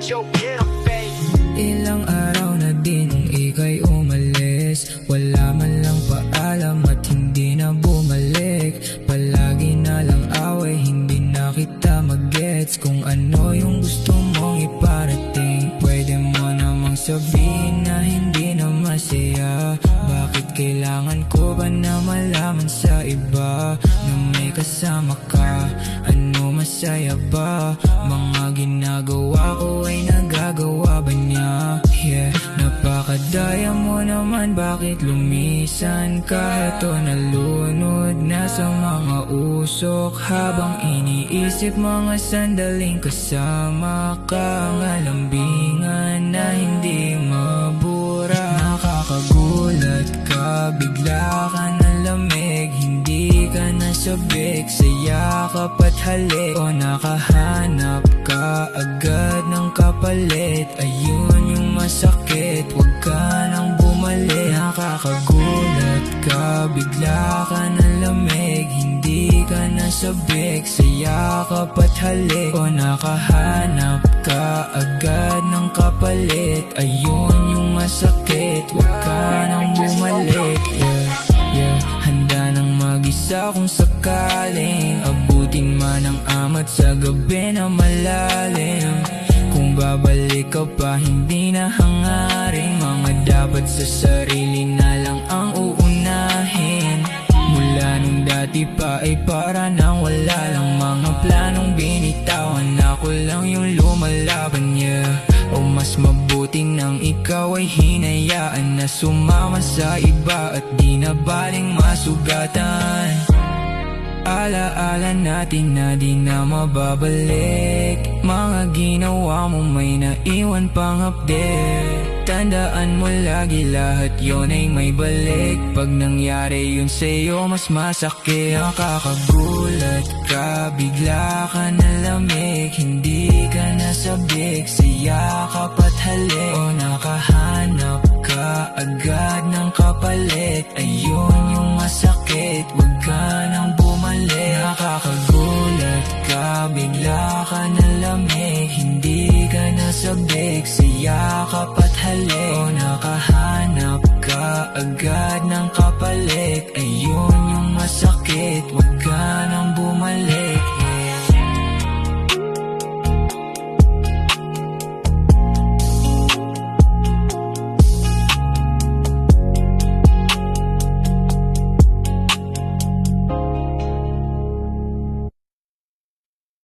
Joe Interface. Ilang araw na din nung ika'y umalis, wala man lang paalam at hindi na bumalik. Palagi na lang away, hindi na kita mag-gets. Kung ano yung gusto mong iparating, pwede mo namang sabihin na hindi na masaya. Bakit kailangan ko ba na malaman sa iba na may kasama ka? Ano masaya ba? Mga ginagawa ko ay nagagawa ba niya? Yeah, napakadaya mo naman, bakit lumisan ka? Ito nalunod na sa mga usok, habang iniisip mga sandaling kasama ka. Ang alambingan na hindi mabura. Nakakagulat ka, bigla ka na lamig, hindi ka nasabik sa yakap at halik. O nakahanap ka agad ng kapalit, ayun yung masakit, wag ka nang bumalik. Nakakagulat ka, bigla ka na lamig, hindi ka nasabik sa yakap at halik. O nakahanap ka agad ng kapalit, ayun yung masakit, wag ka nang bumalik. Yeah, handa nang mag-isa kung sakaling abutin man ang amat sa gabi na malalim. Kung babalik ka pa, hindi na hangarin, mga dapat sa sarili na lang ang uunahin. Mula nung dati pa ay para nang wala lang, mga planong binitawan, ako lang yung lumalaban niya. O mas mabuti nang ikaw ay hinayaan na sumama sa iba at di na baling masugatan. Alaala natin na di na mababalik, mga ginawa mo may naiwan pang update. Tandaan mo lagi lahat yon ay may balik, pag nangyari yun sa'yo mas masakit. Nakakagulat ka, bigla ka na lamig, hindi ka nasabik sa yakap at halik. O nakahanap ka agad ng kapalit, ayun yung masakit, wag ka nang bumalik. Nakakagulat ka, bigla ka na lamig, hindi ka nasabik sa yakap at halik. O nakahanap ka agad ng kapalit, ayun yung masakit, wag ka nang bumalik.